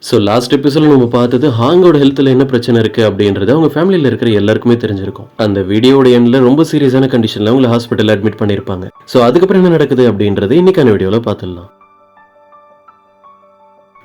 So last எபிசோட்ல நம்ம பார்த்தது ஹாங்கோட ஹெல்த்ல என்ன பிரச்சனை இருக்கு அப்படின்றது அவங்க ஃபேமிலியில் இருக்கிற எல்லாருக்குமே தெரிஞ்சிருக்கும். அந்த வீடியோட எண்ட்ல ரொம்ப சீரியஸான கண்டிஷன்ல அவங்களை ஹாஸ்பிட்டல் அட்மிட் பண்ணியிருப்பாங்க. ஸோ அதுக்கப்புறம் என்ன நடக்குது அப்படின்றது இன்னைக்கான வீடியோல பார்த்துடலாம்.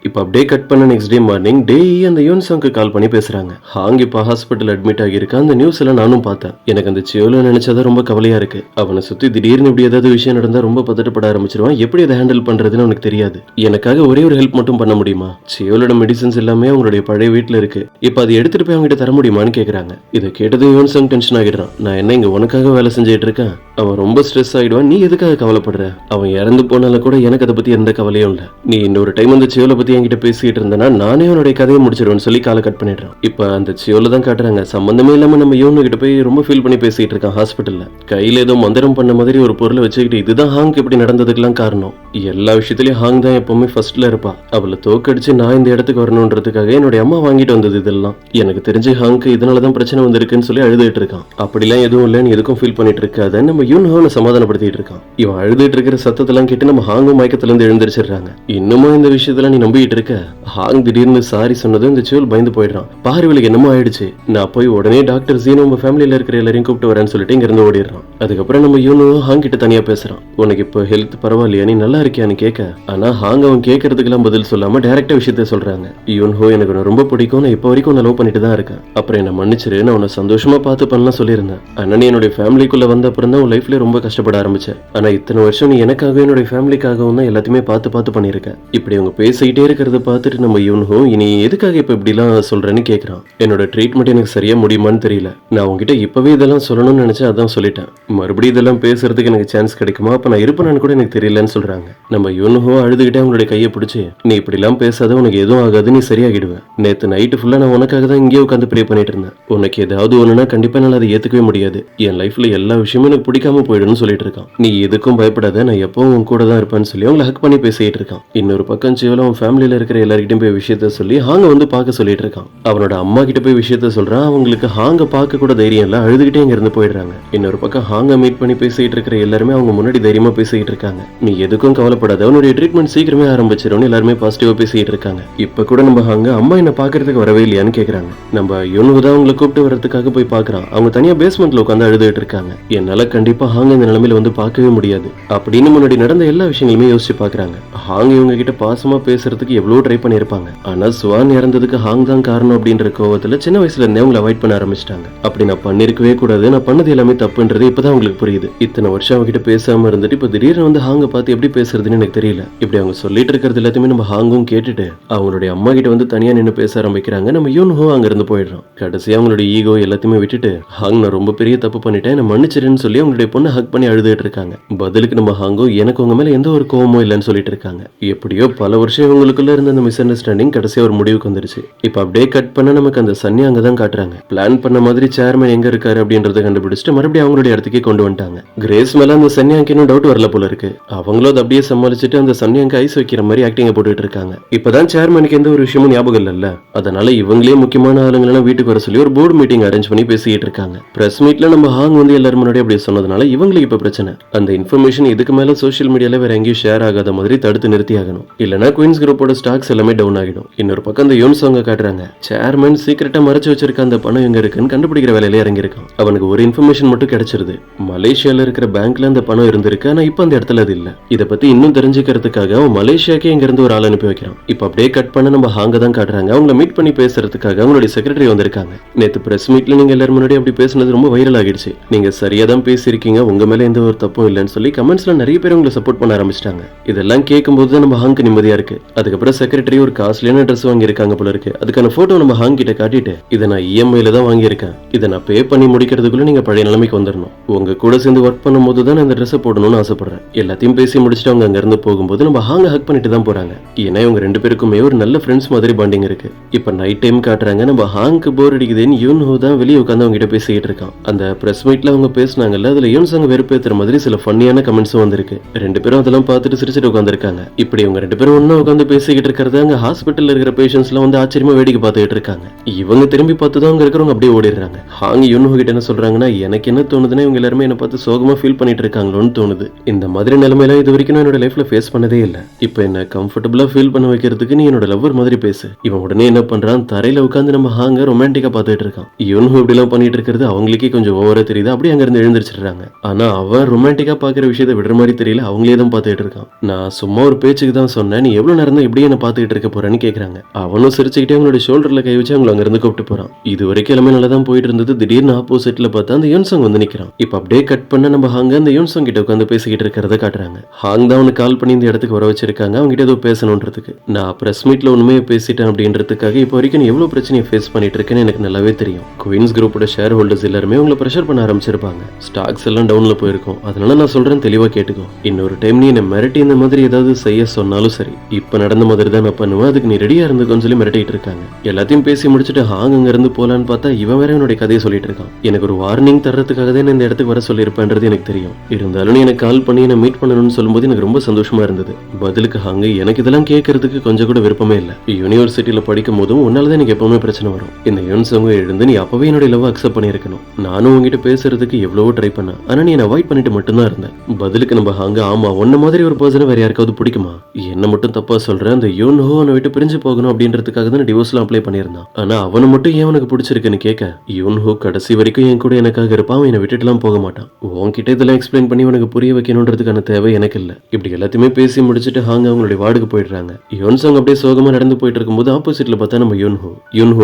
இப்போ அப்படியே கட் பண்ண நெக்ஸ்ட் டே மார்னிங் டேய் அந்த யூன்சாங்க்கு கால் பண்ணி பேசுறாங்க. ஹாங் இப்போ ஹாஸ்பிட்டல் அட்மிட் ஆகியிருக்கா. அந்த நியூஸ் எல்லாம் நானும் பார்த்தேன். எனக்கு அந்த சியோல நினைச்சதா ரொம்ப கவலையா இருக்கு. அவனை சுத்தி திடீர்னு இப்படி ஏதாவது விஷயம் நடந்தா ரொம்ப பதட்டப்பட ஆரம்பிச்சிருவான். எப்படி அதை ஹேண்டில் பண்றதுன்னு உனக்கு தெரியாது. எனக்காக ஒரே ஒரு ஹெல்ப் மட்டும் பண்ண முடியுமா? சியோலோட மெடிசன்ஸ் எல்லாமே அவங்களுடைய பழைய வீட்டுல இருக்கு. இப்போ அதை எடுத்துட்டு போய் அவங்ககிட்ட தர முடியுமான்னு கேக்குறாங்க. இதை கேட்டது யூன்சாங் டென்ஷன் ஆகிடுறான். நான் என்ன இங்க உனக்காக வேலை செஞ்சுட்டு இருக்கேன்? அவன் ரொம்ப ஸ்ட்ரெஸ் ஆயிடுவான். நீ எதுக்காக கவலைப்படுற? அவன் இறந்து போனால கூட எனக்கு அதை பத்தி எந்த கவலையும் இல்ல. நீ இன்னொரு டைம் அந்த சியோல பத்தி என்கிட்ட பேசிட்டு இருந்தனா நானே அவனுடைய கதையை முடிச்சிருவேன்னு சொல்லி காலை கட் பண்ணிடுறான். இப்ப அந்த சியோல தான் காட்டுறாங்க. சம்பந்தமே இல்லாம நம்ம யூனு கிட்ட போய் ரொம்ப ஃபீல் பண்ணி பேசிட்டு இருக்கான் ஹாஸ்பிட்டல்ல. கையில ஏதோ மந்திரம் பண்ண மாதிரி ஒரு பொருளை வச்சுக்கிட்டு இதுதான் ஹாங் இப்படி நடந்ததுக்கெல்லாம் காரணம். எல்லா விஷயத்திலயும் ஹாங் தான் எப்பவுமே ஃபர்ஸ்ட்ல இருப்பா. அவளை தோக்கடிச்சு நான் இந்த இடத்துக்கு வரணும்ன்றதுக்காக என்னுடைய அம்மா வாங்கிட்டு வந்தது இதெல்லாம். எனக்கு தெரிஞ்சு ஹாங்க்கு இதனாலதான் பிரச்சனை வந்திருக்குன்னு சொல்லி அழுதுட்டு இருக்கான். அப்படிலாம் எதுவும் இல்லைன்னு எதுக்கும் ஃபீல் பண்ணிட்டு இருக்காத நம்ம யூன்ஹோனை சமாதானப்படுத்திட்டு இருக்கான். இவன் அழுதுட்டு இருக்கிற சத்தத்தெல்லாம் கேட்டு நம்ம ஹாங்கும் மயக்கத்துல இருந்து எழுந்திரிச்சிடுறாங்க. இன்னமும் இந்த விஷயத்துல நீ நம்பிட்டு இருக்க? ஹாங் திடீர்னு சாரி சொன்னதும் இந்த சியோல் பயந்து போயிடுறான். பாரு இவளுக்கு என்னமோ ஆயிடுச்சு. நான் போய் உடனே டாக்டர் ஜீனோ உங்க ஃபேமிலியில இருக்கிற எல்லாரையும் கூப்பிட்டு வரேன்னு சொல்லிட்டு இங்க இருந்து ஓடிடுறான். அதுக்கப்புறம் நம்ம யூனோ ஹாங் கிட்ட தனியா பேசுறான். உனக்கு இப்போ ஹெல்த் பரவாயில்லையா? நீ நல்லா இருக்கியான்னு கேட்க. ஆனா ஹாங் அவன் கேட்கறதுக்கெல்லாம் பதில் சொல்லாம டைரக்டா விஷயத்த சொல்றாங்க. யூன்ஹோ எனக்கு உன்னை ரொம்ப பிடிக்கும். நான் இப்போ வரைக்கும் உன்னை லவ் பண்ணிட்டு தான் இருக்கேன். அப்புறம் என்ன மன்னிச்சிரு. நான் உன்னை சந்தோஷமா பார்த்து பண்ணலாம் சொல்லியிருந்தேன். ஆனா நீ என்னுடைய ஃபேமிலிக்குள்ள வந்த அப்புறம் தான் உன் லைஃப்ல ரொம்ப கஷ்டப்பட ஆரம்பிச்சேன். ஆனா இத்தனை வருஷம் நீ எனக்காக என்னுடைய ஃபேமிலிக்காகவும் தான் எல்லாத்தையுமே பார்த்து பார்த்து பண்ணிருக்க. இப்படி அவங்க பேசிக்கிட்டே இருக்கிறத பார்த்துட்டு நம்ம யூன்ஹோ இனி எதுக்காக இப்ப இப்படிலாம் சொல்றேன்னு கேட்கறான். என்னோட ட்ரீட்மெண்ட் எனக்கு சரியா முடியுமான்னு தெரியல. நான் உங்ககிட்ட இப்பவே இதெல்லாம் சொல்லணும்னு நினைச்சேன், அதான் சொல்லிட்டேன். மறுபடியும் இதெல்லாம் பேசுறதுக்கு எனக்கு சான்ஸ் கிடைக்குமா? அப்ப நான் இருப்பேன்னு கூட எனக்கு தெரியலன்னு சொல்றாங்க. நம்ம யூன்ஹோ அழுதுகிட்டே அவங்களுடைய கையை பிடிச்சி நீ இப்படி எல்லாம் பேசாத, உனக்கு எதுவும் ஆகாது, நீ சரியாகிடுவேன். நேத்து நைட்டு ஃபுல்லா நான் உனக்காக தான் இங்கே உட்காந்து ப்ரே பண்ணிட்டு இருந்தேன். உனக்கு ஏதாவது ஒண்ணுன்னா கண்டிப்பா என்னால அதை ஏத்துக்கவே முடியாது. என் லைஃப்ல எல்லா விஷயமும் எனக்கு பிடிக்காம போயிடும்னு சொல்லிட்டு இருக்கான். நீ எதுக்கும் பயப்படாத, நான் எப்பவும் உன் கூட தான் இருப்பேன்னு சொல்லி அவங்களை ஹக் பண்ணி பேசிட்டு இருக்கான். இன்னொரு பக்கம் சிவல அவன் ஃபேமிலியில இருக்கிற எல்லார்கிட்டையும் போய் விஷயத்த சொல்லி ஹாங்க வந்து பார்க்க சொல்லிட்டு இருக்கான். அவனோட அம்மா கிட்ட போய் விஷயத்த சொல்றான். அவங்களுக்கு ஹாங்க பார்க்க கூட தைரியம் இல்ல. அழுதுகிட்டே இங்க இருந்து போயிடுறாங்க. இன்னொரு பக்கம் ஹாங்க மீட் பண்ணி பேசிட்டு இருக்கிற எல்லாருமே அவங்க முன்னாடி தைரியமா பேசிட்டு இருக்காங்க. நீ எதுக்கும் கவலைப்படாத, அவனுடைய ட்ரீட்மெண்ட் சீக்கிரமே ஆரம்பிச்சிடும். எல்லாருமே பாசிட்டிவா பேசிட்டு இருக்காங்க. இப்ப கூட நம்ம ஹாங்க அம்மா என்ன பாக்குறதுக்கு வரவே இல்லையான்னு கேக்குறாங்க. நம்ம யூனு தான் அவங்களை கூப்பிட்டு வரதுக்காக போய் பாக்குறான். அவங்க தனியா பேஸ்மெண்ட்ல உட்காந்து அழுதுட்டு இருக்காங்க. என்னால கண்டிப்பா ஹாங்க இந்த நிலைமையில வந்து பார்க்கவே முடியாது அப்படின்னு முன்னாடி நடந்த எல்லா விஷயங்களுமே யோசிச்சு பாக்குறாங்க. ஹாங் இவங்க கிட்ட பாசமா பேசுறதுக்கு எவ்வளவு ட்ரை பண்ணிருப்பாங்க. ஆனா சுவான் இறந்ததுக்கு ஹாங் தான் காரணம் அப்படின்ற கோவத்துல சின்ன வயசுல இருந்தே அவங்களை அவாய்ட் பண்ண ஆரம்பிச்சிட்டாங்க. அப்படி நான் பண்ணிருக்கவே கூடாது, நான் பண்ணது எல்லாமே தப்புன்றது இப்பதான் அவங்களுக்கு புரியுது. இத்தனை வருஷம் அவங்க கிட்ட பேசாம இருந்துட்டு இப்ப திடீர்னு வந்து ஹாங்க பார்த்து எப்படி பேசுறதுன்னு எனக்கு தெரியல. இப்படி அவங்க சொல்லிட்டு இருக்கிறது எல்லாத்தையுமே நம்ம ஹாங்கும் கேட்டுட்டு அவங்களுடைய அம்மா கிட்ட வந்து தனியா நின்று பேச ஆரம்பிக்கிறாங்க. நம்ம யூன்ஹோ அங்க இருந்து போயிடுறோம். கடைசியா அவங்களுடைய ஈகோ எல்லாத்தையுமே விட்டுட்டு ஹாங் நான் ரொம்ப பெரிய தப்பு பண்ணிட்டேன், நான் மன்னிச்சிருன்னு சொல்லி அவங்களுடைய பொண்ணை ஹக் பண்ணி அழுதுட்டு இருக்காங்க. பதிலுக்கு நம்ம ஹாங்கோ எனக்கு உங்க மேல எந்த ஒரு கோவமும் இல்லைன்னு சொல்லிட்டு இருக்காங்க. எப்படியோ பல வருஷம் இவங்களுக்குள்ள இருந்த அந்த மிஸ் அண்டர்ஸ்டாண்டிங் கடைசியா ஒரு முடிவுக்கு வந்துருச்சு. இப்ப அப்படியே கட் பண்ண நமக்கு அந்த சன்னி அங்கதான் காட்டுறாங்க. பிளான் பண்ண மாதிரி சேர்மன் எங்க இருக்காரு அப்படின்றத கண்டுபிடிச்சிட்டு மறுபடியும் அவங்களுடைய இடத்துக்கே கொண்டு வந்துட்டாங்க. கிரேஸ் மேல அந்த சன்னியாங்க இன்னும் டவுட் வரல போல இருக்கு. அவங்களும் அதை அப்படியே சமாளிச்சுட்டு அந்த சன்னியாங்க ஐஸ் வைக்கிற மாதிரி ஆக்டிங்க போட்டுட்டு இருக்காங்க. இப்பதான் சேர்மனுக்கு எந்த ஒரு விஷயமும் ஞாபகம் இல்ல. அதனால இவங்களே முக்கியமான ஆளுங்களெல்லாம் வீட்டுக்கு வர சொல்லி ஒரு போர்டு மீட்டிங் அரேஞ்ச் பண்ணி பேசிட்டு இருக்காங்க. பிரஸ் மீட்ல நம்ம ஹாங் வந்து எல்லாரும் முன்னாடி அப்படியே சொன்னதுனால இவங்களுக்கு இப்ப பிரச்சனை. அந்த இன்ஃபர்மேஷன் இதுக்கு மேல சோசியல் மீடியால வேற எங்கேயும் ஷேர் ஆகாத மாதிரி தடுத்து நிறுத்தி ஆகணும். இல்லனா குயின்ஸ் குரூப்போட ஸ்டாக்ஸ் எல்லாமே டவுன் ஆகிடும். இன்னொரு பக்கம் அந்த யூன்சாங்க காட்டுறாங்க. சேர்மன் சீக்கிரட்டா மறைச்சு வச்சிருக்க அந்த பணம் எங்க இருக்குன்னு கண்டுபிடிக்கிற வேலையில இறங்கி இருக்கான். அவனுக்கு ஒரு இன்ஃபர்மேஷன் மட்டும் கிடைச்சிருது. மலேசியால இருக்கிற பேங்க்ல அந்த பணம் இருந்திருக்கு. ஆனா இப்ப அந்த இடத்துல அது இல்ல. இத பத்தி இன்னும் தெரிஞ்சுக்கிறதுக்காக அவன் மலேசியாக்கே இங்க இருந்து ஒரு ஆள் அனுப்பி வைக்கிறான். இப்ப அப்படியே கட் பண்ண நம்ம ஹாங்க தான் காட்டுறாங்க. அவங்கள மீட் பண்ணி பேசுறதுக்காக அவங்களுடைய செக்ரட்டரி வந்திருக்காங்க. நேத்து பிரஸ் மீட்ல நீங்க எல்லாரும் முன்னாடி அப்படி பேசுனது ரொம்ப வைரல் ஆகிடுச்சு. நீங்க சரியா தான் பேசிருக்கீங்க, உங்க மேல எந்த ஒரு தப்பும் இல்லைன்னு சொல்லி கமெண்ட்ஸ்ல நிறைய பேர் உங்களை சப்போர்ட் பண்ண ஆரம்பிச்சிட்டாங்க. இதெல்லாம் கேட்கும்போது தான் நம்ம ஹாங்க்கு நிம்மதியா இருக்கு. அதுக்கப்புறம் செக்ரட்டரி ஒரு காஸ்ட்லியான ட்ரெஸ் வாங்கியிருக்காங்க போல இருக்கு. அதுக்கான போட்டோ நம்ம ஹாங் கிட்ட காட்டிட்டு இதை நான் இஎம்ஐல தான் வாங்கியிருக்கேன், இதை நான் பே பண்ணி முடிக்கிறதுக்குள்ள நீங்க பழைய நிலைமைக்கு வந்துடணும். உங்க கூட சேர்ந்து ஒர்க் பண்ணும்போது தான் இந்த ட்ரெஸ் போடணும்னு ஆசைப்படுறேன். எல்லாத்தையும் பேசி முடிச்சுட்டு அவங்க அங்க இருந்து போகும்போது நம்ம ஹாங்க ஹக் பண்ணிட்டு தான் போறாங்க. ஏன்னா இவங்க ரெண்டு பேருக்குமே ஒரு நல்ல ஃப்ரெண்ட்ஸ் மாதிரி பாண்டிங் இருக்கு. இப்ப நைட் டைம் காட்டுறாங்க. நம்ம ஹாங்க்கு போர் அடிக்குதுன்னு யூன்ஹோ தான் வெளியே உட்காந்து அவங்க கிட்ட பேசிக்கிட்டு இருக்கான். அந்த பிரஸ் மீட்ல அவங்க பேசினாங்கல்ல, அதுல யூன்சாங்க வெறுப்பேத்துற மாதிரி சில ஃபன்னியான கமெண்ட்ஸும் வந்திருக்கு. ரெண்டு பேரும் அதெல்லாம் பார்த்துட்டு சிரிச்சுட்டு உட்காந்துருக்காங்க. இப்படி இவங்க ரெண்டு பேரும் ஒன்னா உட்காந்து பேசி பேசிக்கிட்டு இருக்கிறது அங்க ஹாஸ்பிட்டல்ல இருக்கிற பேஷண்ட்ஸ் எல்லாம் வந்து ஆச்சரியமா வேடிக்கை பார்த்துக்கிட்டு இருக்காங்க. இவங்க திரும்பி பார்த்துதான் அங்க இருக்கிறவங்க அப்படியே ஓடிடுறாங்க. ஹாங் யுன்ஹோ கிட்ட என்ன சொல்றாங்கன்னா, எனக்கு என்ன தோணுதுன்னா இவங்க எல்லாருமே என்ன பார்த்து சோகமா ஃபீல் பண்ணிட்டு இருக்காங்களோன்னு தோணுது. இந்த மாதிரி நிலைமையெல்லாம் இது வரைக்கும் நான் என்னோட லைஃப்ல ஃபேஸ் பண்ணதே இல்ல. இப்போ என்ன கம்ஃபர்டபுளா ஃபீல் பண்ண வைக்கிறதுக்கு நீ என்னோட லவ்வர் மாதிரி பேசு. இவன் உடனே என்ன பண்றான், தரையில உட்காந்து நம்ம ஹாங்க ரொமான்டிக்கா பார்த்துட்டு இருக்கான். யுன்ஹோ இப்படி எல்லாம் பண்ணிட்டு இருக்கிறது அவங்களுக்கே கொஞ்சம் ஓவரா தெரியுது. அப்படியே அங்க இருந்து எழுந்திருச்சிடுறாங்க. ஆனா அவன் ரொமான்டிக்கா பாக்குற விஷயத்தை விடுற மாதிரி தெரியல. அவங்களே தான் பார்த்துட்டு இருக்கான். நான் சும்மா ஒரு பேச்சுக்கு தான் சொன்னேன், நீ எவ்வளவு நேரம் தான் இப்படியே என்ன பார்த்துட்டு இருக்க போறேன்னு கேக்குறாங்க. அவனும் சிரிச்சுக்கிட்டே அவங்களோட ஷோல்டர்ல கை வச்சு அவங்களை அங்க இருந்து கூப்பிட்டு போறான். இது வரைக்கும் எல்லாமே நல்லா தான் போயிட்டு இருந்தது. திடீர்னு ஆப்போசிட்ல பார்த்தா அந்த யுன்சங் வந்து நிக்கிறான். இப்ப அப்படியே கட் பண்ண நம்ம ஹாங்க அந்த யுன்சங் கிட்ட உட்காந்து பேசிக்கிட்டு இருக்கிறத காட்டுறாங்க. ஹாங் தான் அவனுக்கு கால் பண்ணி இந்த இடத்துக்கு வர வச்சிருக்காங்க. அவங்க கிட்ட ஏதோ பேசணும்ன்றதுக்கு. நான் பிரஸ் மீட்ல உண்மையை பேசிட்டேன் அப்படின்றதுக்காக இப்போ வரைக்கும் நீ எவ்வளவு பிரச்சனையை ஃபேஸ் பண்ணிட்டு இருக்கேன்னு எனக்கு நல்லாவே தெரியும். குயின்ஸ் குரூப்போட ஷேர் ஹோல்டர்ஸ் எல்லாருமே உங்களை ப்ரெஷர் பண்ண ஆரம்பிச்சிருப்பாங்க. ஸ்டாக்ஸ் எல்லாம் டவுன்ல போயிருக்கும். அதனால நான் சொல்றேன், தெளிவா கேட்டுக்கோ. இன்னொரு டைம் நீ என்ன மிரட்டி இந்த மாதிரி ஏதாவது செய்ய சொன்னாலும் சரி, இப்ப நடந்த மாதிரி தான் நான் பண்ணுவேன். அதுக்கு நீ ரெடியா இருந்துக்கோன்னு சொல்லி மிரட்டிட்டு இருக்காங்க. எல்லாத்தையும் பேசி முடிச்சுட்டு ஹாங் அங்க இருந்து போலான்னு பார்த்தா இவன் வேற என்னுடைய கதையை சொல்லிட்டு இருக்கான். எனக்கு ஒரு வார்னிங் தர்றதுக்காக தான் இந்த இடத்துக்கு வர சொல்லியிருப்பேன்றது எனக்கு தெரியும். இருந்தாலும் நீ எனக்கு கால் பண்ணி என்ன மீட் பண்ணணும்னு சொல்லும்போது எனக்கு ரொம்ப சந்தோஷமா இருந்தது. பதிலுக்கு ஹாங், எனக்கு இதெல்லாம் கேட்கறதுக்கு கொஞ்சம் கூட விருப்பமே இல்ல. யூனிவர்சிட்டியில படிக்கும் போதும் உன்னாலதான் எனக்கு எப்பவுமே பிரச்சனை வரும். இந்த யுன்சங் எழுந்து நீ அப்பவே என்னுடைய லவ் அக்செப்ட் பண்ணிருக்கணும். நானும் உங்ககிட்ட பேசுறதுக்கு எவ்வளவோ ட்ரை பண்ணேன். ஆனா நீ அவாய்ட் பண்ணிட்டு மட்டும்தான் இருந்தேன். பதிலுக்கு நம்ம ஹாங்க, ஆமா உன்ன மாதிரி ஒரு பர்சனை வேற யாருக்காவது பிடிக்குமா? என்ன மட்டும் தப்பா சொல்றேன், அந்த யுன்ஹோ அவனை விட்டு பிரிஞ்சு போகணும் அப்படின்றதுக்காக தான் டிவோர்ஸ்லாம் அப்ளை பண்ணியிருந்தான். ஆனா அவனை மட்டும் ஏன் உனக்கு பிடிச்சிருக்குன்னு கேட்க, யுன்ஹோ கடைசி வரைக்கும் என் கூட எனக்காக இருப்பான். அவன் என்னை விட்டுட்டுலாம் போக மாட்டான். உன்கிட்ட இதெல்லாம் எக்ஸ்பிளைன் பண்ணி உனக்கு புரிய வைக்கணும்ன்றதுக்கான தேவை எனக்கு இல்ல. இப்படி எல்லாத்தையுமே பேசி முடிச்சுட்டு ஹாங்க அவங்களுடைய வார்டுக்கு போயிடுறாங்க. யுன்சங் அப்படியே சோகமா நடந்து போயிட்டு இருக்கும்போது ஆப்போசிட்ல பார்த்தா நம்ம யுன்ஹோ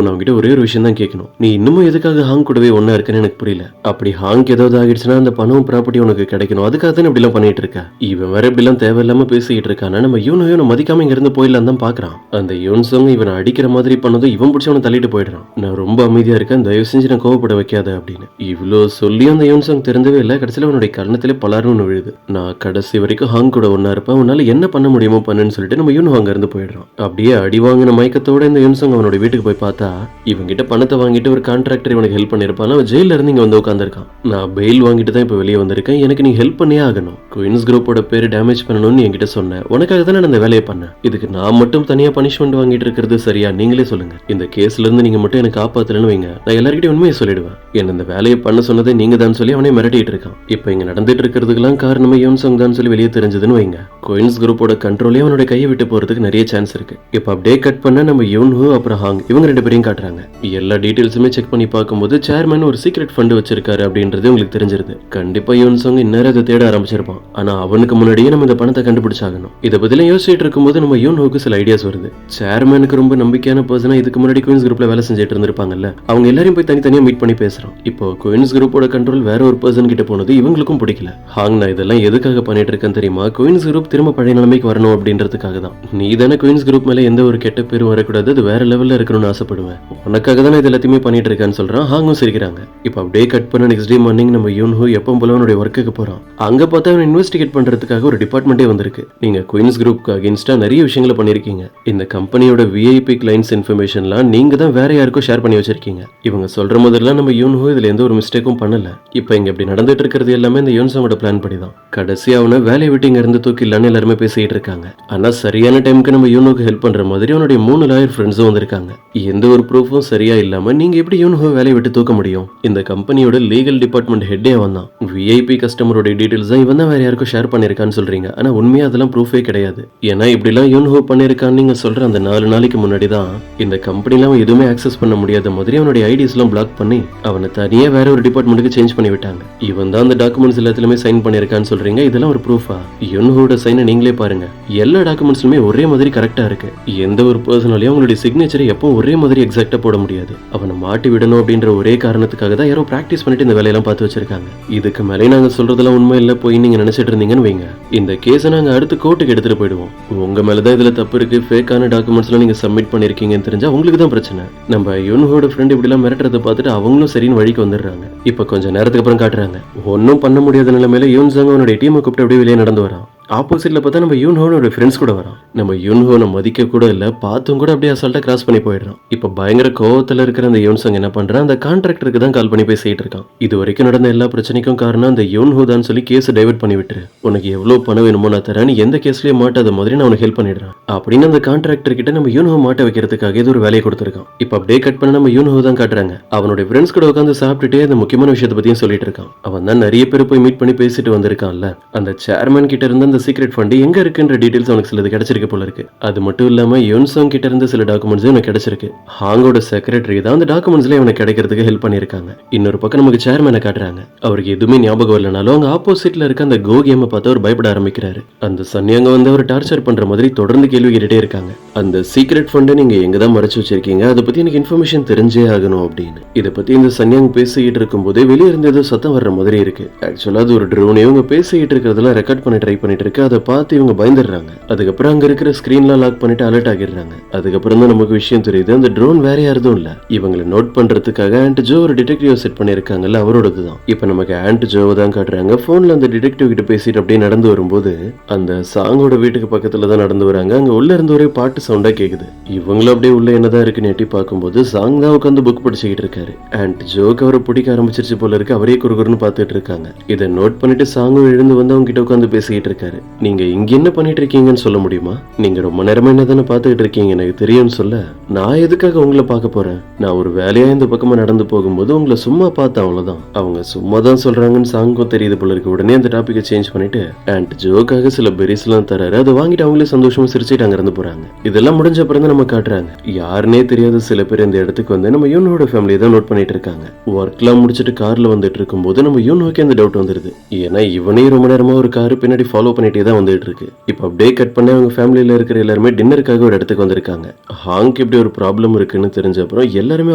நான் உங்ககிட்ட ஒரே ஒரு விஷயம் தான் கேட்கணும். நீ இன்னமும் எதுக்காக ஹாங் கூடவே ஒன்னா இருக்குன்னு எனக்கு புரியல. அப்படி ஹாங்க் ஏதாவது ஆகிடுச்சுன்னா அந்த பணம் ப்ராப்பர்ட்டி உனக்கு கிடைக்கணும். அதுக்காக தான் இப்படி எல்லாம் பண்ணிட்டு இருக்க. இவன் வேற இப்படி எல்லாம் தேவையில்லாம பேசிட்டு இருக்கானா, நம்ம யூனோ மதிக்காம இங்க இருந்து போயிடலாம் தான் பாக்குறான். அந்த யுன்சங் இவனை அடிக்கிற மாதிரி பண்ணதும் இவன் பிடிச்சி அவனை தள்ளிட்டு போயிடுறான். நான் ரொம்ப அமைதியா இருக்கேன், தயவு செஞ்சு நான் கோவப்பட வைக்காத அப்படின்னு. இவ்வளோ சொல்லி அந்த யுன்சங் தெரிஞ்சவே இல்லை. கடைசியில் அவனுடைய கர்ணத்திலே பலாருன்னு விழுது. நான் கடைசி வரைக்கும் ஹாங் கூட ஒன்னா இருப்பேன், உன்னால என்ன பண்ண முடியுமோ பண்ணுன்னு சொல்லிட்டு நம்ம யூனோ அங்க இருந்து போயிடுறான். அப்படியே அடி வாங்கின மயக்கத்தோட இந்த யுன்சங் அவனோட வீட்டுக்கு போய் பார்த்தா இவங்கிட்ட பணத்தை வாங்கிட்டு ஒரு கான்ட்ராக்டர் இவனுக்கு ஹெல்ப் பண்ணிருப்பான். அவன் ஜெயில இருந்து இங்க வந்து உட்காந்துருக்கான். நான் பெயில் வாங்கிட்டு தான் இப்ப வெளியே வந்திருக்கேன். எனக்கு நீ ஹெல்ப் பண்ணியே ஆகணும். குயின்ஸ் குரூப்போட பேரு டேமேஜ் பண்ணணும்னு என்கிட்ட சொன்னேன். உனக்காக தான் நான் இந்த வேலையை பண்ணேன். இதுக்கு நான் மட்டும் தனியா பனிஷ்மெண்ட் வாங்கிட்டு இருக்கிறது சரியா? நீங்களே சொல்லுங்க. இந்த கேஸ்ல இருந்து நீங்க மட்டும் எனக்கு காப்பாத்தலன்னு வைங்க, நான் எல்லார்கிட்டயும் உண்மையை சொல்லிடுவேன். என்ன இந்த வேலையை பண்ண சொன்னதே நீங்க தான் சொல்லி அவனே மிரட்டிட்டு இருக்கான். இப்ப இங்க நடந்துட்டு இருக்கிறதுக்கெல்லாம் காரணமே யுன்சங் தான் சொல்லி வெளியே தெரிஞ்சதுன்னு வைங்க, குயின்ஸ் குரூப்போட கண்ட்ரோலே அவனோட கையை விட்டு போறதுக்கு நிறைய சான்ஸ் இருக்கு. இப்ப அப்படியே கட் பண்ண நம்ம யுன்ஹோ அப்புறம் ஹாங் இவங்க ரெண்டு பேரையும் காட்டுறாங்க. எல்லா டீடைல்ஸுமே செக் பண்ணி பார்க்கும்போது சேர்மன் ஒரு சீக்ரெட் ஃபண்ட் வச்சிருக்காரு அப்படின்றது உங்களுக்கு தெரிஞ்சிருது. கண்டிப்பா யுன்சங் இந்நேரம் அதை தேட ஆரம்பிச்சிருப்பான். ஆனா அவனுக்கு முன்னாடியே நம்ம இந்த பணத்தை கண்டுபிடிச்சாகணும். இதை பத்திலாம் யோசிச்சுட்டு இருக்கும்போது நம்ம யுன்ஹோக்கு சில ஐடியாஸ் வருது. சேர்மனுக்கு ரொம்ப நம்பிக்கையான பர்சனா இதுக்கு முன்னாடி குயின்ஸ் குரூப்ல வேலை செஞ்சுட்டு இருந்திருப்பாங்கல்ல, அவங்க எல்லாரையும் போய் தனித்தனியா மீட் பண்ணி பேசுறோம். இப்போ குயின்ஸ் குரூப்போட கண்ட்ரோல் வேற ஒரு பர்சன் கிட்ட போனது இவங்களுக்கும் பிடிக்கல. ஹாங், நான் இதெல்லாம் எதுக்காக பண்ணிட்டு இருக்கேன் தெரியுமா? குயின்ஸ் குரூப் திரும்ப பழைய நிலைமைக்கு வரணும் அப்படின்றதுக்காக தான். நீ தானே குயின்ஸ் குரூப் மேல எந்த ஒரு கெட்ட பேரும் வரக்கூடாது, அது வேற லெவல்ல இருக்கணும்னு ஆசைப்படுவேன். உனக்காக தான் இது எல்லாத்தையுமே பண்ணிட்டு இருக்கேன்னு சொல்றான். ஹாங்கும் சிரிக்கிறாங்க. இப்ப அப்படியே கட் பண்ண நெக்ஸ்ட் டே மார்னிங் நம்ம யுன்ஹோ எப்பவும் போல அவனுடைய ஒர்க்குக்கு போறான். அங்க பார்த்தா அவன் இன்வெஸ்டிகேட் பண்றதுக்காக ஒரு டிபார்ட்மெண்டே வந்திருக்கு. நீங்க குயின்ஸ் குரூப்க்கு அகைன்ஸ்டா நிறைய விஷயங்களை பண்ணிருக்கீங்க. இந்த கம்பெனியோட விஐபி கிளைண்ட்ஸ் இன்ஃபர்மேஷன்லாம் நீங்க தான் வேற யாருக்கும் ஷேர் பண்ணி வச்சிருக்கீங்க. இவங்க சொல்ற முதல்ல நம்ம யுன்ஹோ இதுல எந்த ஒரு மிஸ்டேக்கும் பண்ணல. இப்ப இங்க இப்படி நடந்துட்டு இருக்கிறது எல்லாமே இந்த யுன்சங்கோட பிளான் படி தான். கடைசி அவனை வேலையை விட்டு இங்க இருந்து தூக்கிடலான்னு எல்லாருமே பேசிட்டு இருக்காங்க. ஆனா சரியான டைமுக்கு நம்ம யுன்ஹோக்கு ஹெல்ப் பண்ற மாதிரி அவனுடைய 3 லாயர் ஃப்ரெண்ட்ஸும் வந்திருக்காங்க. எந்த ஒரு ப்ரூஃபும் சரியா இல்லாம நீங்க எப்படி யுன்ஹோ வேலையை விட்டு தூக்க முடியும்? இந்த கம்பெனியோட லீகல் டிபார்ட்மெண்ட் ஹெட்டே அவன் தான். விஐபி கஸ்டமரோட டீடைல்ஸ் தான் இவன் தான் வேற யாருக்கும் ஷேர் பண்ணிருக்கான்னு சொல்றீங்க. ஆனா உண்மையா அதெல்லாம் ப்ரூஃபே கிடையாது. ஏன்னா இப்படிலாம் யுன்ஹோ பண்ணிருக்கான்னு நீங்க சொல்ற அந்த 4 நாளைக்கு முன்னாடி தான் இந்த கம்பெனில அவன் எதுவுமே ஆக்சஸ் பண்ண முடியாத மாதிரி அவனுடைய ஐடிஸ் எல்லாம் பிளாக் பண்ணி அவனை தனியா வேற ஒரு டிபார்ட்மெண்ட்டுக்கு சேஞ்ச் பண்ணி விட்டாங்க. இவன் தான் அந்த டாக்குமெண்ட்ஸ் எல்லாத்துலயுமே சைன் பண்ணிருக்கான்னு சொல்றீங்க. இதெல்லாம் ஒரு ப்ரூஃபா? யுன்ஹோட சைனை நீங்களே பாருங்க. எல்லா டாக்குமெண்ட்ஸ்லுமே ஒரே மாதிரி கரெக்டா இருக்கு. எந்த ஒரு பர்சனாலையும் அவங்களுடைய சிக்னேச்சரை எப்போ ஒரே மாதிரி எக்ஸாக்டா போட முடியாது. அவனை மாட்டி விடணும் அப்படின்ற ஒரே காரணத்துக்காக தான் யாரோ பிராக்டிஸ் பண்ணிட்டு இந்த வேலையெல்லாம் பார்த்து வச்சிருக்காங்க. இதுக்கு மேலே நாங்க சொல்றதெல்லாம் உண்மை இல்ல போய் நீங்க நினைச்சிட்டு இருந்தீங்கன்னு வைங்க, இந்த கேஸை நாங்க அடுத்து கோர்ட்டுக்கு எடுத்துட்டு போயிடுவோம். உங்க மேலதான் இதுல தப்பு இருக்கு, ஃபேக்கான டாக்குமெண்ட்ஸ் எல்லாம் நீங்க சப்மிட் பண்ணிருக்கீங்கன்னு தெரிஞ்சா உங்களுக்கு தான் பிரச்சனை. நம்ம யுன்ஹோட ஃப்ரெண்ட் இப்படி எல்லாம் மிரட்டுறதை பார்த்துட்டு அவங்களும் சரின்னு வழிக்கு வந்துடுறாங்க. இப்ப கொஞ்சம் நேரத்துக்கு அப்புறம் காட்டுறாங்க, ஒன்னும் பண்ண முடியாத நிலைமையில யுன்சங் அவனுடைய டீமை கூப்பிட்டு அப்படியே வெளியே நடந்து வரான். ஆப்போசிட்ல பார்த்தா நம்ம யூன்ஹோனோட ஃப்ரெண்ட்ஸ் கூட வரான். நம்ம யூன்ஹோனை மதிக்க கூட இல்ல, பார்த்தும் கூட அப்படியே அசால்ட்டா கிராஸ் பண்ணி போயிடுறான். இப்ப பயங்கர கோவத்துல இருக்கிற அந்த யூன்சங் என்ன பண்றான், அந்த கான்ட்ராக்டருக்கு தான் கால் பண்ணி பேசிட்டு இருக்கான். இது வரைக்கும் நடந்த எல்லா பிரச்சனைக்கும் காரணம் அந்த யூன்ஹோ தான் சொல்லி கேஸ் டைவர்ட் பண்ணி விட்டுரு. உனக்கு எவ்வளவு பணம் வேணுமோ நான் தரேன், நீ எந்த கேஸ்லயும் மாட்டாத மாதிரி நான் உனக்கு ஹெல்ப் பண்ணிடுறேன் அப்படின்னு அந்த கான்ட்ராக்டர் கிட்ட நம்ம யூன்ஹோ மாட்ட வைக்கிறதுக்காக இது ஒரு வேலையை கொடுத்திருக்கான். இப்ப அப்படியே கட் பண்ண நம்ம யூன்ஹோ தான் காட்டுறாங்க. அவனுடைய ஃப்ரெண்ட்ஸ் கூட உட்காந்து சாப்பிட்டுட்டே அந்த முக்கியமான விஷயத்தை பத்தியும் சொல்லிட்டு இருக்கான். அவன் தான் நிறைய பேர் போய் மீட் பண்ணி பேசிட்டு வந்திருக்கான்ல, அந்த சேர்மன் கிட்ட இருந்து அந்த சீக்ரெட் ஃபண்ட் எங்க இருக்குன்ற டீடைல்ஸ் அவனுக்கு சிலது கிடைச்சிருக்கு போல இருக்கு. அது மட்டும் இல்லாம யூன்சங் கிட்ட இருந்து சில டாக்குமெண்ட்ஸ் எனக்கு கிடைச்சிருக்கு. ஹாங்கோட செக்ரட்டரி தான் அந்த டாக்குமெண்ட்ஸ்ல இவனுக்கு கிடைக்கிறதுக்கு ஹெல்ப் பண்ணிருக்காங்க. இன்னொரு பக்கம் நமக்கு சேர்மனை காட்டுறாங்க. அவருக்கு எதுவுமே ஞாபகம் இல்லைனாலும் அங்க ஆப்போசிட்ல இருக்க அந்த கோ கேமை பார்த்து அவர் பயப்பட ஆரம்பிக்கிறாரு. அந்த சன்னியாங்க வந்து அவர் டார்ச்சர் பண்ற மாதிரி தொடர்ந்து கேள்வி கேட்டுட்டே இருக்காங்க. அந்த சீக்ரெட் ஃபண்டை நீங்க எங்க தான் மறைச்சு வச்சிருக்கீங்க, அதை பத்தி எனக்கு இன்ஃபர்மேஷன் தெரிஞ்சே ஆகணும் அப்படின்னு. இதை பத்தி இந்த சன்னியாங் பேசிக்கிட்டு இருக்கும் போதே வெளியே இருந்து ஏதோ சத்தம் வர்ற மாதிரி இருக்கு. ஆக்சுவலா அது ஒரு ட்ரோன். இவங்க பேசிக்கிட்டு இருக்கிறதெல்லாம் ரெக்கார்ட் பண்ணி ட்ரை பண்ணிட்டு இருக்கு. அதை பார்த்து இவங்க பயந்துடுறாங்க. அதுக்கப்புறம் அங்க இருக்கிற ஸ்கிரீன்லாம் லாக் பண்ணிட்டு அலர்ட் ஆகிடுறாங்க. அதுக்கப்புறம் தான் நமக்கு விஷயம் தெரியுது, அந்த ட்ரோன் வேற யாரும் இல்ல, இவங்களை நோட் பண்றதுக்காக ஆண்ட் ஜோ ஒரு டிடெக்டிவ் செட் பண்ணிருக்காங்கல்ல, அவரோடதுதான். இப்ப நமக்கு ஆண்ட் ஜோவை தான் காட்டுறாங்க. போன்ல அந்த டிடெக்டிவ் கிட்ட பேசிட்டு அப்படியே நடந்து வரும்போது அந்த சாங்கோட வீட்டுக்கு பக்கத்துல தான் நடந்து வராங்க. அங்க உள்ள இருந்து ஒரே பாட்டு சவுண்டா கேக்குது. இவங்களும் அப்படியே உள்ள என்னதான் இருக்குன்னு எட்டி பார்க்கும்போது சாங் தான் உட்காந்து புக் படிச்சுக்கிட்டு இருக்காரு. ஆண்ட் ஜோக்கு அவரை பிடிக்க ஆரம்பிச்சிருச்சு போல இருக்கு. அவரே குறுகுறுன்னு பார்த்துட்டு இருக்காங்க. இதை நோட் பண்ணிட்டு சாங்கும் எழுந்து வந்து அவங்க கிட்ட உட்காந்து பேசிக்கிட்டு இருக்காரு. நீங்க இங்க என்ன பண்ணிட்டு இருக்கீங்கன்னு சொல்ல முடியுமா? நீங்க ரொம்ப நேரமா என்னதானே பார்த்துக்கிட்டு இருக்கீங்க, எனக்கு தெரியும்னு சொல்ல, நான் எதுக்காக உங்களை பார்க்க போறேன், நான் ஒரு வேலையா இந்த பக்கமா நடந்து போகும்போது உங்களை சும்மா பார்த்தேன், அவ்வளவுதான். அவங்க சும்மா தான் சொல்றாங்கன்னு சாங்கும் தெரியுது போல இருக்கு. உடனே அந்த டாபிக்கை சேஞ்ச் பண்ணிட்டு ஆண்ட் ஜோக்காக சில பெரிஸ் எல்லாம் தராரு. அதை வாங்கிட்டு அவங்களே சந்தோஷமா சிரிச்சுட்டு அங்க இருந்து போறாங்க. இதெல்லாம் முடிஞ்ச அப்புறம் தான் நம்ம காட்டுறாங்க, யாருன்னே தெரியாத சில பேர் இந்த இடத்துக்கு வந்து நம்ம யூனோட ஃபேமிலியை தான் நோட் பண்ணிட்டு இருக்காங்க. ஒர்க்லாம் முடிச்சுட்டு கார்ல வந்துட்டு இருக்கும் போது நம்ம யூனோக்கு அந்த டவுட் வந்துருது. ஏன்னா இவனே ரொம்ப நேரமா ஒரு காரு பின்னாடி ஃபாலோ பண்ணிட்டே தான் வந்துட்டு இருக்கு. இப்ப அப்படியே கட் பண்ண அவங்க ஃபேமிலியில இருக்கிற எல்லாருமே டின்னருக்காக ஒரு இடத்துக்கு வந்திருக்காங்க. ஹாங்க் இப்படி ஒரு ப்ராப்ளம் இருக்குன்னு தெரிஞ்ச அப்புறம் எல்லாருமே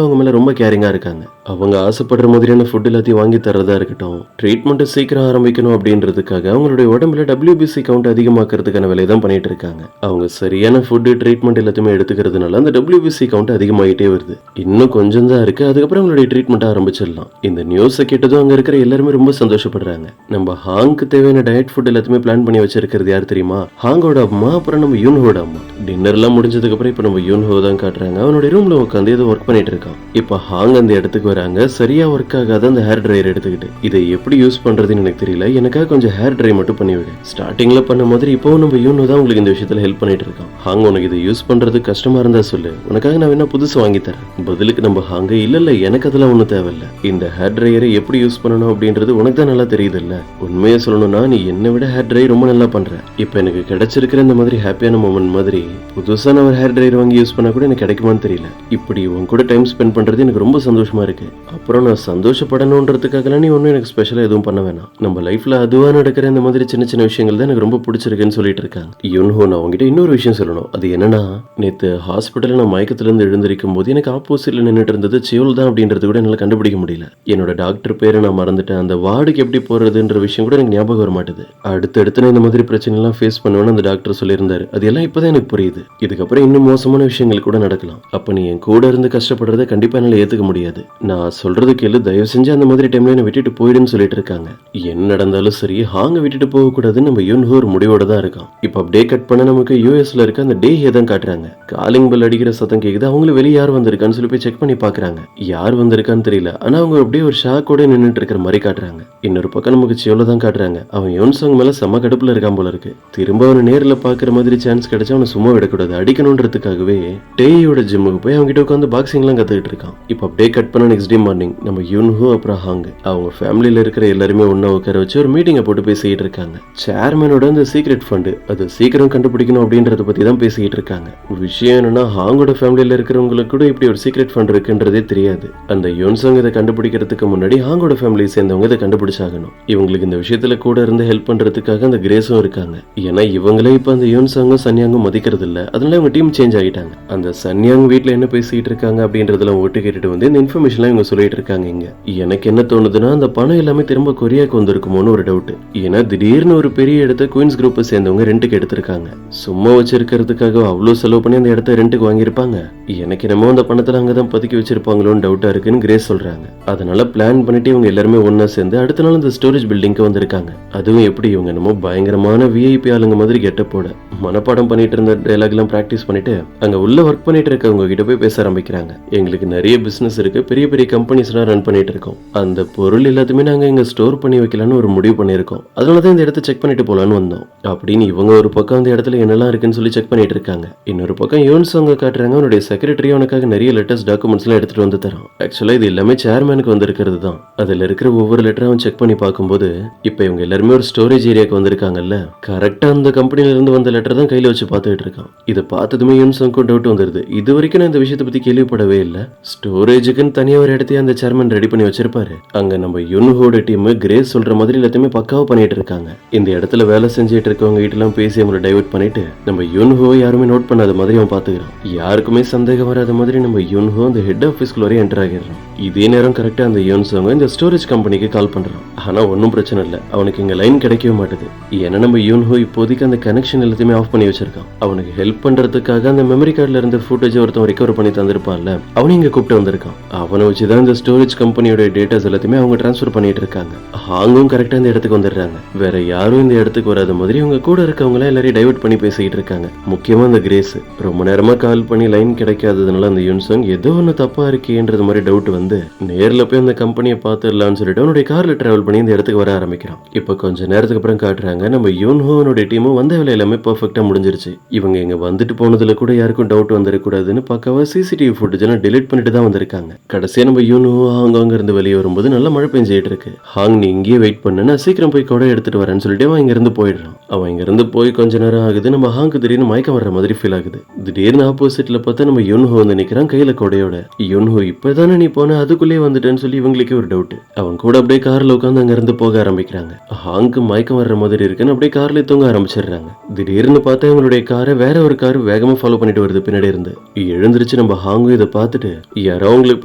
அவங்க மேல ரொம்ப கேரிங்கா இருக்காங்க. அவங்க ஆசைப்படுற மாதிரியான ஃபுட் எல்லாத்தையும் வாங்கி தரதா இருக்கட்டும், ட்ரீட்மெண்ட் சீக்கிரம் ஆரம்பிக்கணும் அப்படின்றதுக்காக அவங்களுடைய உடம்புல WBC கவுண்ட் அதிகமாக்குறதுக்கான வேலையை தான் பண்ணிட்டு இருக்காங்க. அவங்க சரியான ஃபுட் ட்ரீட்மெண்ட் எல்லாத்தையுமே எடுத்துக்கிறதுனால அந்த WBC கவுண்ட் அதிகமாயிட்டே வருது. இன்னும் கொஞ்சம் தான் இருக்கு, அதுக்கப்புறம் அவங்களுடைய ட்ரீட்மெண்ட் ஆரம்பிச்சிடலாம். இந்த நியூஸை கேட்டதும் அங்க இருக்கிற எல்லாருமே ரொம்ப சந்தோஷப்படுறாங்க. நம்ம ஹாங்க்கு தேவையான டயட் ஃபுட் எல்லாத்தையுமே பிளான் பண்ணி வச்சிருக்கிறது யார் தெரியுமா? ஹாங்கோட அம்மா, அப்புறம் நம்ம யூன்ஹோட அம்மா. டின்னர் எல்லாம் முடிஞ்சதுக்கு அப்புறம் இப்ப நம்ம யூன்ஹோ தான் காட்டுறாங்க. அவனுடைய ரூம்ல உட்காந்து ஏதோ ஒர்க் பண்ணிட்டு இருக்கான். இப்ப ஹாங் அந்த இடத்துக்கு வராங்க. சரியா ஒர்க் ஆகாத அந்த ஹேர் ட்ரையர் எடுத்துக்கிட்டு, இதை எப்படி யூஸ் பண்றதுன்னு எனக்கு தெரியல, எனக்காக கொஞ்சம் ஹேர் ட்ரை மட்டும் பண்ணிவிடு. ஸ்டார்டிங்ல பண்ண மாதிரி இப்பவும் நம்ம யூனோ தான் உங்களுக்கு இந்த விஷயத்துல ஹெல்ப் பண்ணிட்டு இருக்கான். ஹாங், உனக்கு இதை யூஸ் பண்றது கஷ்டமா இருந்தா சொல்லு, உனக்காக நான் வேணா புதுசு வாங்கி தரேன். பதிலுக்கு நம்ம ஹாங்க, இல்ல எனக்கு அதெல்லாம் ஒண்ணும் தேவையில்ல, இந்த ஹேர் ட்ரையரை எப்படி யூஸ் பண்ணணும் அப்படின்றது உனக்கு தான் நல்லா தெரியுது இல்ல. உண்மையை சொல்லணும்னா நீ என்னை விட ஹேர் ட்ரை ரொம்ப நல்லா பண்ற. இப்ப எனக்கு கிடைச்சிருக்கிற இந்த மாதிரி ஹாப்பியான மூமெண்ட் மாதிரி புதுசா நான் ஒரு ஹேர் ட்ரையர் வாங்கி யூஸ் பண்ணா கூட எனக்கு கிடைக்குமான்னு தெரியல. இப்படி உன் கூட டைம் ஸ்பெண்ட் பண்றது எனக்கு ரொம்ப சந்தோஷமா இருக்கு. அப்புறம் நான் சந்தோஷப்படணுன்றதுக்காக நீ ஒன்னும் எனக்கு ஸ்பெஷலா எதுவும் பண்ண வேணாம். நம்ம லைஃப்ல அதுவா நடக்கிற இந்த மாதிரி சின்ன சின்ன விஷயங்கள் தான் எனக்கு ரொம்ப பிடிச்சிருக்குன்னு சொல்லிட்டு இருக்காங்க. யூன்ஹோ, நான் உங்ககிட்ட இன்னொரு விஷயம் சொல்லணும். அது என்னன்னா, நேத்து ஹாஸ்பிட்டல்ல நான் மயக்கத்துல இருந்து எழுந்திருக்கும் போது எனக்கு ஆப்போசிட்ல நின்னுட்டு இருந்தது சியோல் தான் அப்படின்றது கூட என்னால கண்டுபிடிக்க முடியல. என்னோட டாக்டர் பேரை நான் மறந்துட்டேன். அந்த வார்டுக்கு எப்படி போறதுன்ற விஷயம் கூட எனக்கு ஞாபகம் வர மாட்டேது. அடுத்தடுத்து நான் இந்த மாதிரி பிரச்சனை எல்லாம் ஃபேஸ் பண்ணுவேன்னு அந்த டாக்டர் சொல்லியிருந்தாரு. அது எல்லாம் இப்பதான் எனக்கு புரியுது. இதுக்கப்புறம் இன்னும் மோசமான விஷயங்கள் கூட நடக்கலாம். அப்ப நீ என் கூட இருந்து கஷ்டப்படுறத கண்டிப்பா என்னால ஏத்துக்க முடியாது. நான் சொல்றது கேளு, தயவு செஞ்சு அந்த மாதிரி டைம்ல என்ன விட்டுட்டு போயிடுன்னு சொல்லிட்டு இருக்காங்க. என்ன நடந்தாலும் சரி, ஹாங்க விட்டுட்டு போக கூடாதுன்னு நம்ம யூன்ஹோ ஒரு முடிவோட தான் இருக்கான். இப்ப அப்படியே கட் பண்ண நமக்கு யூஎஸ்ல இருக்க அந்த டேயை தான் காட்டுறாங்க. காலிங் பெல் அடிக்கிற சத்தம் கேக்குது. அவங்களும் வெளியே யார் வந்திருக்கான்னு சொல்லி போய் செக் பண்ணி பாக்குறாங்க. யார் வந்திருக்கான்னு தெரியல, ஆனா அவங்க அப்படியே ஒரு ஷாக்கோட நின்னுட்டு இருக்கிற மாதிரி காட்டுறாங்க. இன்னொரு பக்கம் நமக்கு சியோல தான் காட்டுறாங்க. அவன் யோன்சாங் மேல செம்ம கடுப்புல இருக்கான் போல இருக்கு. திரும்ப அவனை நேர்ல பாக்குற மாதிரி சான்ஸ் கிடைச்சா அவனை சும்மா விடக்கூடாது, அடிக்கணும்ன்றதுக்காகவே டேயோட ஜிம்முக்கு போய் அவங்க கிட்ட உட்காந்து பாக்ஸிங் எல்லாம் கத்துக்கிட்டு இருக்கான். இப்ப அப்படியே கட் பண்ண நெக்ஸ்ட் டே மார்னிங் நம்ம யூன்ஹோ அப்புறம் ஹாங் அவங்க ஃபேமிலியில இருக்கிற எல்லாருமே ஒன்னா உட்கார வச்சு ஒரு மீட்டிங்கை போட்டு பேசிக்கிட்டு இருக்காங்க. சேர்மனோட அந்த சீக்ரெட் ஃபண்ட் அது சீக்கிரம் கண்டுபிடிக்கணும் அப்படின்றத பத்தி தான் பேசிக்கிட்டு இருக்காங்க. விஷயம் என்னன்னா, ஹாங்கோட ஃபேமிலியில இருக்கிறவங்களுக்கு கூட இப்படி ஒரு சீக்ரெட் ஃபண்ட் இருக்குன்றதே தெரியாது. அந்த யோன்சாங் இதை கண்டுபிடிக்கிறதுக்கு முன்னாடி ஹாங்கோட ஃபேமிலியை சேர்ந்தவங்க இதை கண்டுபிடிச்சாகணும். இவங்களுக்கு இந்த விஷயத்துல கூட இருந்து ஹெல்ப் பண்றதுக்காக அந்த கிரேஸும் இருக்காங்க. ஏன்னா இவங்களே இப்ப அந்த யோன்சாங்கும் சன்யாங்கும் மதிக்கிறது இல்ல, அதனால இவங்க டீம் சேஞ்ச் ஆகிட்டாங்க. அந்த சன்யாங் வீட்டுல என்ன பேசிட்டு இருக்காங்க அப்படின்றதெல்லாம் ஓட்டு கேட்டுட்டு வந்து இந்த இன்ஃபர்மேஷன்லாம் இவங்க சொல்லிட்டு இருக்காங்க. இங்க எனக்கு என்ன தோணுதுன்னா, அந்த பணம் எல்லாமே திரும்ப கொரியாக்கு வந்திருக்குமோன்னு ஒரு டவுட். ஏன்னா திடீர்னு ஒரு பெரிய இடத்த குயின்ஸ் குரூப்பை சேர்ந்தவங்க ரெண்டுக்கு எடுத்திருக்காங்க. சும்மா வச்சிருக்கிறதுக்காக அவ்வளவு செலவு பண்ணி அந்த இடத்த ரெண்டுக்கு வாங்கியிருப்பாங்க. எனக்கு என்னமோ அந்த பணத்துல அங்கதான் பதுக்கி வச்சிருப்பாங்களோன்னு டவுட்டா இருக்குன்னு கிரேஸ் சொல்றாங்க. அதனால பிளான் பண்ணிட்டு இவங்க எல்லாருமே ஒன்னா சேர்ந்து அடுத்த நாள் அந்த ஸ்டோரேஜ் பில்டிங்க்கு வந்திருக்காங்க. அதுவும் எப்படி இவங்க என்னமோ பயங்கர பயங்கரமான விஐபி ஆளுங்க மாதிரி கெட்டப்போட மனப்பாடம் பண்ணிட்டு இருந்த டைலாக் எல்லாம் பிராக்டிஸ் பண்ணிட்டு அங்க உள்ள ஒர்க் பண்ணிட்டு இருக்கவங்க கிட்ட போய் பேச ஆரம்பிக்கிறாங்க. எங்களுக்கு நிறைய பிசினஸ் இருக்கு, பெரிய பெரிய கம்பெனிஸ் எல்லாம் ரன் பண்ணிட்டு இருக்கோம். அந்த பொருள் எல்லாத்தையுமே நாங்க இங்க ஸ்டோர் பண்ணி வைக்கலாம்னு ஒரு முடிவு பண்ணிருக்கோம். அதனாலதான் இந்த இடத்த செக் பண்ணிட்டு போலான்னு வந்தோம் அப்படின்னு இவங்க ஒரு பக்கம் அந்த இடத்துல என்னெல்லாம் இருக்குன்னு சொல்லி செக் பண்ணிட்டு இருக்காங்க. இன்னொரு பக்கம் யோன்சாங்க காட்டுறாங்க. அவனுடைய செக்ரட்டரி அவனுக்காக நிறைய லெட்டர்ஸ் டாக்குமெண்ட்ஸ் எல்லாம் எடுத்துட்டு வந்து தரான். ஆக்சுவலா இது எல்லாமே சேர்மேனுக்கு வந்திருக்கிறது தான். அதுல இருக்கிற ஒவ்வொரு லெட்டரும் அவன் செக் பண்ணி பார்க்கும்போது இப்ப இவங்க எல்லாருமே ஒரு ஸ்டோரேஜ் ஏரியாக்கு வந்திருக்காங்கல்ல, கரெக்டா அந்த கம்பெனில இருந்து வந்த லெட்டர் தான் கையில வச்சு பார்த்துட்டு இருக்கான். இதை பார்த்ததுமே யோன்சாங்க்கும் டவுட் வந்துருது. இது வரைக்கும் நான் இந்த விஷயத்தை பத்தி கேள்விப்படவே இல்லை. ஸ்டோரேஜுக்குன்னு தனியா ஒரு இடத்தையும் அந்த சேர்மன் ரெடி பண்ணி வச்சிருப்பாரு. அங்க நம்ம யுன்ஹோட டீம் கிரேஸ் சொல்ற மாதிரி எல்லாத்தையுமே பக்காவா பண்ணிட்டு இருக்காங்க. இந்த இடத்துல வேலை செஞ்சுட்டு இருக்கவங்க கிட்ட எல்லாம் பேசி அவங்களை டைவர்ட் பண்ணிட்டு நம்ம யுன்ஹோ யாருமே நோட் பண்ணாத மாதிரி அவன் பாத்துக்கிறான். யாருக்குமே சந்தேகம் வராத மாதிரி நம்ம யுன்ஹோ அந்த ஹெட் ஆபீஸ்க்குள்ள வரையும் என்டர் ஆகிடுறான். இதே நேரம் கரெக்டா அந்த யோன்சாங்க இந்த ஸ்டோரேஜ் கம்பெனிக்கு கால் பண்றான். ஆனா ஒன்னும் பிரச்சனை இல்லை, அவனுக்கு இங்க லைன் கிடைக்கவே மாட்டுது. ஏன்னா நம்ம யூன்ஹோ இப்போதைக்கு அந்த கனெக்ஷன் எல்லாத்தையுமே ஆஃப் பண்ணி வச்சிருக்கான். அவனுக்கு ஹெல்ப் பண்றதுக்காக அந்த மெமரி கார்டுல இருந்து ஃபுட்டேஜ் ஒருத்தன் ரிகவர் பண்ணி தந்திருப்பான்ல, அவனை இங்க கூப்பிட்டு வந்திருக்கான். அவனை வச்சுதான் இந்த ஸ்டோரேஜ் கம்பெனியோட டேட்டாஸ் எல்லாத்தையுமே அவங்க டிரான்ஸ்ஃபர் பண்ணிட்டு இருக்காங்க. ஹாங்கும் கரெக்டா இந்த இடத்துக்கு வந்துடுறாங்க. வேற யாரும் இந்த இடத்துக்கு வராத மாதிரி அவங்க கூட இருக்கவங்க எல்லாரையும் டைவர்ட் பண்ணி பேசிக்கிட்டு இருக்காங்க. முக்கியமா அந்த கிரேஸ் ரொம்ப நேரமா கால் பண்ணி லைன் கிடைக்காததுனால அந்த யூன்சாங் ஏதோ ஒன்னு தப்பா இருக்கேன்றது மாதிரி டவுட் வந்து நேர்ல போய் அந்த கம்பெனியை பார்த்துடலாம்னு சொல்லிட்டு அவனுடைய கார்ல டிராவல் பண்ணி இந்த இடத்துக்கு வர ஆரம்பிக்கிறான். இப்ப கொஞ்ச நேரத்துக்கு அப்புறம் காட்டுறாங்க நம்ம யூன்ஹோனுடைய டீமும் வந்த வேலை எல்லாமே பெர்ஃபெக்ட்டா முடிஞ்சிருச்சு. இவங்க இங்க வந்துட்டு போனதுல கூட யாருக்கும் டவுட் வந்துடக்கூடாதுன்னு பக்காவா சிசிடிவி ஃபுட்டேஜ் எல்லாம் டெலிட் பண்ணிட்டு தான் வந்திருக்காங்க. கடைசியா நம்ம யூன்ஹோ ஹாங் இருந்து வெளியே வரும்போது நல்லா மழை பெஞ்சிட்டு இருக்கு. ஹாங் நீ இங்கேயே வெயிட் பண்ணு, நான் சீக்கிரம் போய் கூட எடுத்துட்டு வரேன்னு சொல்லிட்டு அவன் இங்க இருந்து போயிடுறான். அவன் இங்க இருந்து போய் கொஞ்ச நேரம் ஆகுது. நம்ம ஹாங்கு திடீர்னு மயக்கம் வர்ற மாதிரி ஃபீல் ஆகுது. திடீர்னு ஆப்போசிட்ல பார்த்தா நம்ம யூன்ஹோ வந்து நிக்கிறான் கையில கொடையோட. யூன்ஹோ இப்பதானே நீ போன, அதுக்குள்ளேயே வந்துட்டேன்னு சொல்லி இவங்களுக்கே ஒரு டவுட். அவன் கூட அப்படியே கார்ல உட்காந்து அங்க இருந்து போக ஆரம்பிக்கிறாங்க. ஹாங்கு மயக்கம் வர்ற மாதிரி இருக்குன்னு அப்படியே கார்ல தூங்க ஆரம்பிச்சிடுறாங்க. திடீர்னு பார்த்தா இவங்களுடைய காரை வேற ஒரு கார் வேகமா ஃபாலோ பண்ணிட்டு வருது பின்னாடி இருந்து. எழுந்திருச்சு நம்ம ஹாங்கு இதை பார்த்துட்டு யாரோ அவங்களுக்கு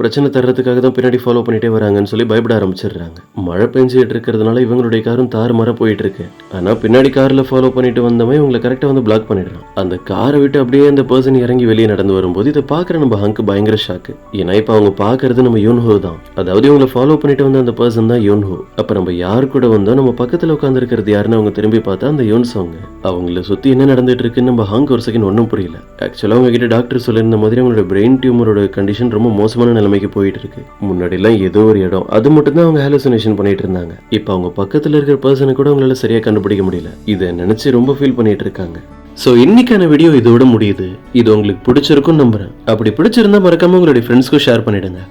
பிரச்சனை தர்றதுக்காக தான் பின்னாடி ஃபாலோ பண்ணிட்டே வராங்கன்னு சொல்லி பயப்பட ஆரம்பிச்சிடுறாங்க. மழை பெஞ்சிட்டு இருக்கிறதுனால இவங்களுடைய காரும் தாறுமாறா போயிட்டு இருக்கு. ஆனா பின்னாடி கார்ல ஃபாலோ பண்ணிட்டு வந்தவன் இவங்களை கரெக்டா வந்து பிளாக் பண்ணிடுறான். அந்த காரை விட்டு அப்படியே அந்த பர்சன் இறங்கி வெளியே நடந்து வரும்போது இதை பாக்குற நம்ம ஹாங்கு பயங்கர ஷாக்கு. ஏன்னா இப்ப அவங்க பாக்குறது நம்ம யூன்ஹோ தான். அதாவது இவங்களை ஃபாலோ பண்ணிட்டு வந்த அந்த பர்சன் தான் யூன்ஹோ. அப்ப நம்ம யார் கூட வந்தோம், நம்ம பக்கத்துல உட்கார்ந்து இருக்கிறது யாருன்னு அவங்க திரும்பி பார்த்தா அந்த யோன்சாங். அவங்கள சுத்தி என்ன நடந்துட்டு இருக்குன்னு நம்ம ஹாங் ஒரு செகண்ட் ஒன்னும் புரியல. ஆக்சுவலா அவங்க கிட்ட டாக்டர் சொல்லியிருந்த மாதிரி அவங்களோட பிரெயின் டியூமரோட கண்டிஷன் ரொம்ப மோசமான நிலைமைக்கு போயிட்டு இருக்கு. முன்னாடி எல்லாம் ஏதோ ஒரு இடம் அது மட்டும் தான் அவங்க ஹாலுசினேஷன் பண்ணிட்டு இருந்தாங்க. இப்ப அவங்க பக்கத்துல இருக்கிற பர்சனை கூட அவங்களால சரியா கண்டுபிடிக்க முடியல. இதை நினைச்சு ரொம்ப ஃபீல் பண்ணிட்டு இருக்காங்க. சோ இன்னைக்கான வீடியோ இதோட முடியுது. இது உங்களுக்கு பிடிச்சிருக்கும் நம்புறேன். அப்படி பிடிச்சிருந்தா மறக்காம உங்களுடைய ஃப்ரெண்ட்ஸ்க்கும் ஷேர் பண்ணிடுங்க.